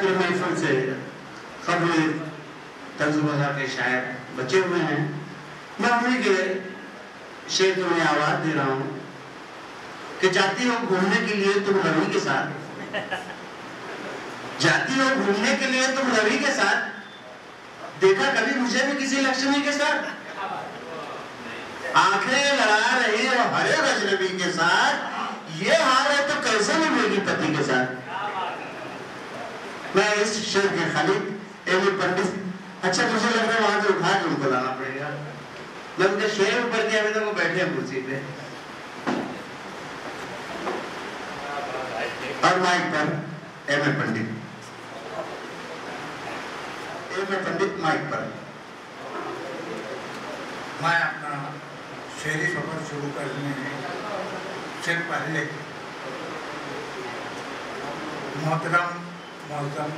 पिछले महफिल से कबल तंजुबा के शायर बचे हुए हैं। मैं उन्हीं के शेर को मैं आवाज दे रहा हूँ कि जाती हो घूमने के लिए तुम रवि के साथ, जाती हो घूमने के लिए तुम रवि के साथ, देखा कभी मुझे भी किसी लक्ष्मी के साथ, आंखें लड़ा रही हो हरे अजनबी के साथ, ये हाल है तो कैसे मिलेगी पति के साथ। मैं इस शेर के खालिद एम पंडित, अच्छा मुझे लग रहा है वहां से उठा के उनको लाना पड़ेगा। मैं उनके शेर ऊपर के अभी तक वो बैठे हैं कुर्सी पे, और माइक पर एम पंडित, एम पंडित माइक पर। मैं अपना शेरी सफर शुरू करने से पहले मोहतरम मौजम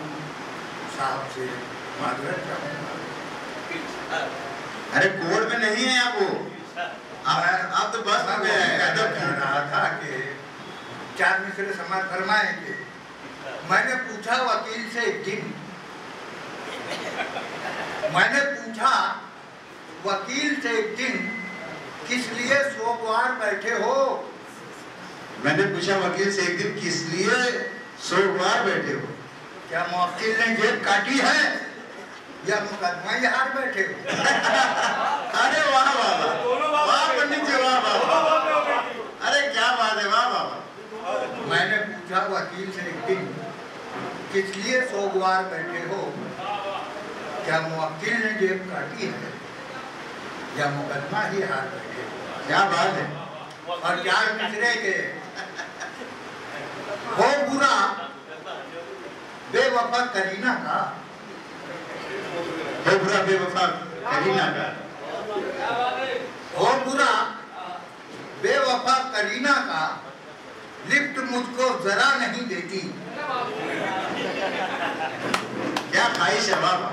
साहब से माजरत चाहूँगा। अरे कोड में नहीं है आप, वो आप तो बस में अदब कह रहा था कि 4 मिसरे समाज फरमाए कि मैंने पूछा वकील से एक दिन, मैंने पूछा वकील से एक दिन, किस लिए सोमवार बैठे हो। मैंने पूछा वकील से एक दिन, किस लिए सोमवार बैठे हो। क्या वकील ने जेब काटी है या मुकदमा ही हार बैठे हो। अरे वाह वाह वाह पंडित जी, वाह वाह, अरे क्या बात है, वाह वाह। मैंने पूछा वकील से एक दिन, किस लिए सोमवार बैठे हो, क्या वकील ने जेब काटी है या मुकदमा ही हार बैठे हो। क्या बात है। और 4 मिसरे के हो बुरा बेवफा करीना का, हो बुरा बेवफा करीना का, हो बुरा बेवफा करीना का, लिफ्ट मुझको जरा नहीं देती। क्या ख्वाहिश है बाबा।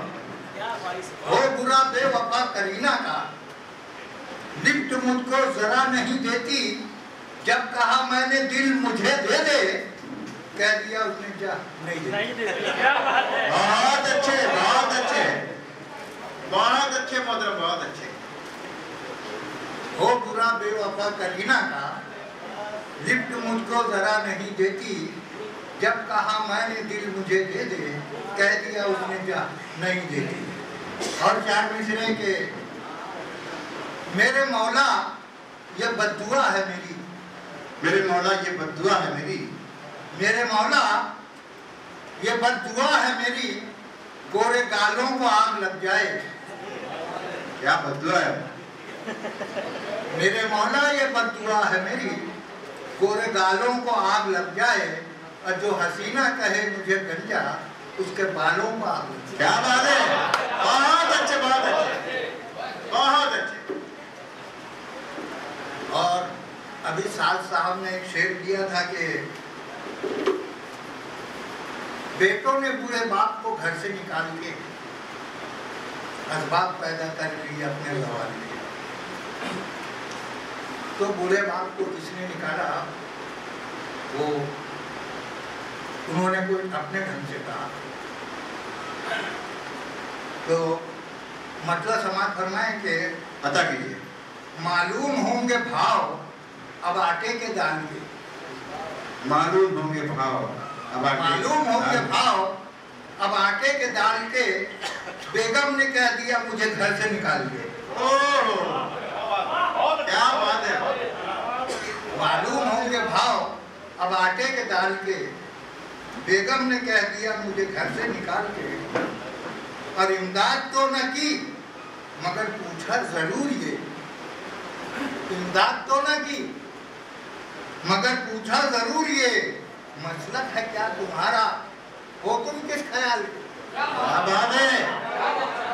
हो बुरा बेवफा करीना का, लिफ्ट मुझको जरा नहीं देती, जब कहा मैंने दिल मुझे दे दे, कह दिया उसने जा नहीं देती। बहुत अच्छे, बहुत अच्छे, बहुत अच्छे मोहतरम, बहुत अच्छे। हो बुरा बेवफा करीना का, लिफ्ट मुझको जरा नहीं देती, जब कहा मैंने दिल मुझे दे दे, कह दिया उसने जा नहीं देती। और 4 मिसरे के मेरे मौला ये बद्दुआ है मेरी, मेरे मौला ये बद्दुआ है मेरी, मेरे मौला ये बद्दुआ है मेरी, गोरे गालों को आग लग जाए। क्या बद्दुआ है। मेरे मौला ये बद्दुआ है मेरी, गोरे गालों को आग लग जाए, और जो हसीना कहे मुझे गंजा, उसके बालों को आग लग जाए। क्या बात है, बहुत अच्छे, बहुत अच्छे, बहुत अच्छे। और अभी साल साहब ने एक शेर दिया था कि बेटों ने बूढ़े बाप को घर से निकाल के असबाब पैदा कर लिए अपने सवाल लिए। तो बूढ़े बाप को किसने निकाला, वो उन्होंने कोई अपने ढंग से कहा। तो मतलब समाज फरमाए कि पता कीजिए, मालूम होंगे भाव अब आटे के दाल के, मालूम होंगे भाव अब मालूम होंगे भाव अब आटे के दाल के, बेगम ने कह दिया मुझे घर से निकाल के। क्या बात है। मालूम होंगे भाव अब आटे के दाल के, बेगम ने कह दिया मुझे घर से निकाल के। और इमदाद तो न की मगर पूछा जरूर ये, इमदाद तो न की मगर पूछा जरूर ये, मसलक है क्या तुम्हारा, हो तुम किस ख्याल के। क्या बात है,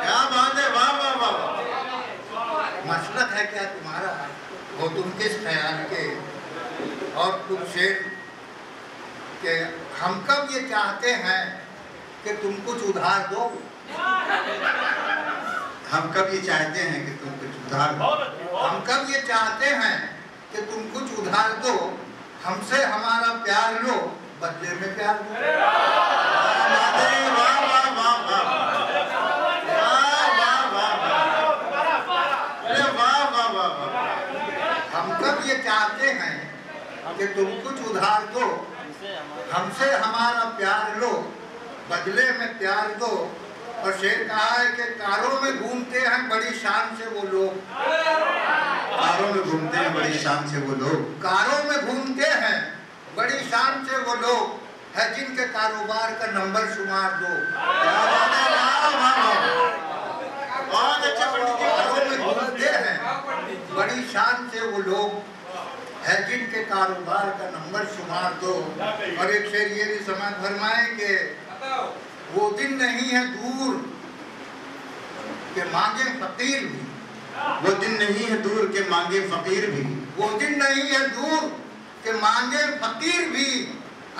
क्या बात है, वाह वाह वाह। मसलक है क्या तुम्हारा, हो तुम किस ख्याल के। और कुछ शेर कि हम कब ये चाहते हैं कि तुम कुछ उधार दो, हम कब ये चाहते हैं कि तुम कुछ उधार दो, हम कब ये चाहते हैं कि तुम कुछ उधार दो, हमसे हमारा प्यार लो बदले में प्यार दो। बात है, वाह वाह वाह वाह वाह वाह वाह वाह वाह। हम सब ये चाहते हैं कि तुम कुछ उधार दो, हमसे हमारा प्यार लो, बदले में प्यार दो। और शेर कहा है कि कारों में घूमते हैं बड़ी शान से वो लोग, कारों में घूमते हैं बड़ी शान से वो लोग, कारों में घूमते हैं बड़ी शान से वो लोग है जिनके कारोबार का नंबर शुमार दो। क्या बात है, वाह वाह वाह, बहुत अच्छे पंडित जी। कारों में घूमते हैं बड़ी शान से वो लोग है जिनके कारोबार का नंबर शुमार दो। और एक शेर ये भी समझ फरमाए कि वो दिन नहीं है दूर के मांगे फकीर भी, वो दिन नहीं है दूर के मांगे फकीर भी, वो दिन नहीं है दूर के मांगे फकीर भी,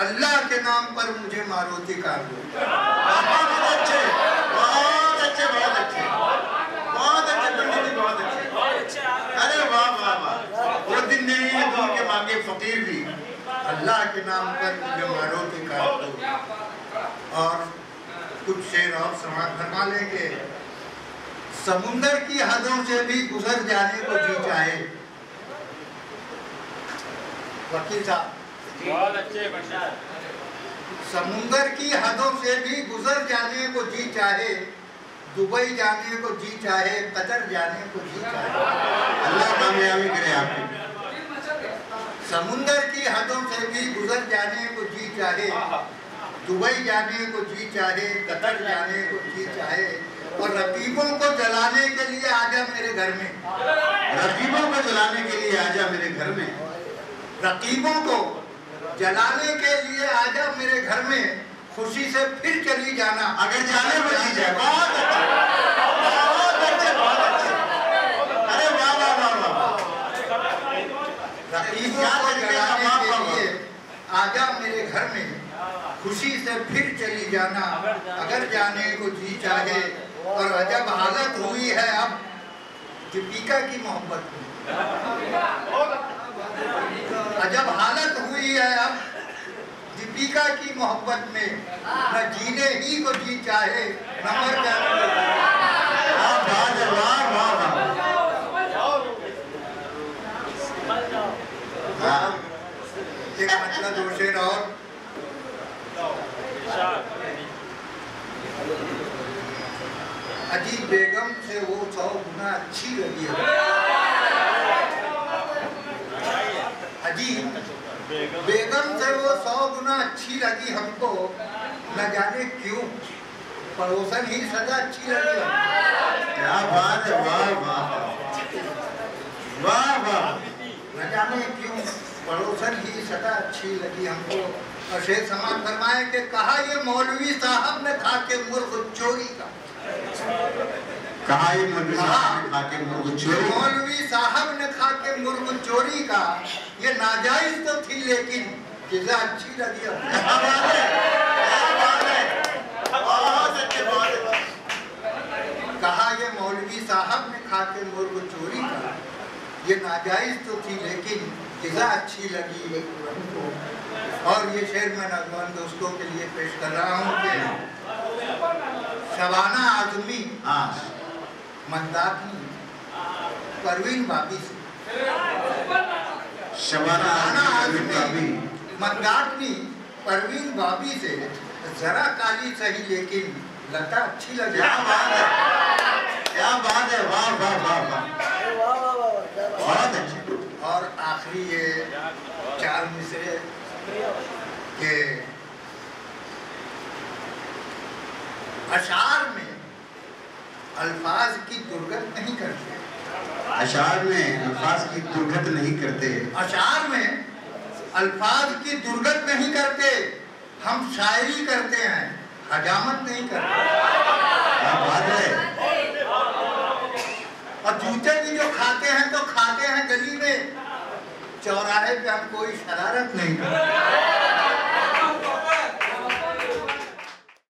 अल्लाह के नाम पर मुझे मारुति कार दो। बहुत अच्छे, बहुत अच्छे, बहुत अच्छे, बहुत अच्छे पंडित जी, बहुत अच्छे। अरे वाह वाह वाह। वो दिन नहीं है दूर के मांगे फकीर भी, अल्लाह के नाम पर मुझे मारुति कार दो। और कुछ शेर और समाज फरमा लेंगे। समुंदर की हदों से भी गुजर जाने को जी चाहे, वकील साहब, बहुत अच्छे बंडा। समुंदर की हदों से भी गुजर जाने को जी चाहे, दुबई जाने को जी चाहे, कतर जाने को जी चाहे। अल्लाह कामयाबी करे आपकी। समुंदर की हदों से भी गुजर जाने को जी चाहे, दुबई जाने को जी चाहे, कतर जाने को जी चाहे। और रकीबों को जलाने के लिए आजा मेरे घर में, रकीबों को जलाने के लिए आजा मेरे घर में, रकीबों को जलाने के लिए आजा मेरे घर में, खुशी से फिर चली जाना अगर जाने को जी जाए। बहुत अच्छे, बहुत अच्छे, बहुत अच्छे। अरे वाह वाह वाह वाह। रकीबों को जलाने के लिए आजा मेरे घर में, खुशी से फिर चली जाना अगर जाने को जी चाहे। और अजब हालत हुई है अब दीपिका की मोहब्बत में, अजब हालत हुई है अब दीपिका की मोहब्बत में, न जीने ही को जी चाहे न मर जाने को। वाह वाह वाह वाह वाह। एक मतलब दो शेर और। अजी बेगम से वो 100 गुना अच्छी लगी है, अजी बेगम से वो 100 गुना अच्छी लगी हमको, न जाने क्यों पड़ोसन ही सदा अच्छी लगी हमको। क्या बात है, वाह वाह वाह वाह। न जाने क्यों पड़ोसन ही सदा अच्छी लगी हमको। और शेर समाज फरमाए कि कहा ये मौलवी साहब ने खा के मुर्ग चोरी का, कहा ये मौलवी साहब ने खा के मुर्ग चोरी, मौलवी साहब ने खा के मुर्ग चोरी का, ये नाजायज तो थी लेकिन सजा अच्छी लगी हमको। क्या बात है, क्या बात है, बहुत अच्छे, बहुत अच्छे। कहा ये मौलवी साहब ने खा के मुर्ग चोरी का, ये नाजायज तो थी लेकिन सजा अच्छी लगी हमको। और ये शेर मैं नौजवान दोस्तों के लिए पेश कर रहा हूँ कि शबाना आजमी मंदाकिनी परवीन भाभी से, शबाना आजमी मंदाकिनी परवीन भाभी से, जरा काली सही लेकिन लता अच्छी लगी। क्या बात है, क्या बात है, वाह वाह वाह वाह, बहुत अच्छे। और आखिरी ये 4 मिसरे के अशार में अल्फाज की दुर्गत नहीं करते, अशार में अल्फाज की दुर्गत नहीं करते, अशार में अल्फाज की दुर्गत नहीं करते, हम शायरी करते हैं हजामत नहीं करते। क्या बात है। और जूते भी जो खाते हैं तो खाते हैं गली में, चौराहे पे हम कोई शरारत नहीं करते।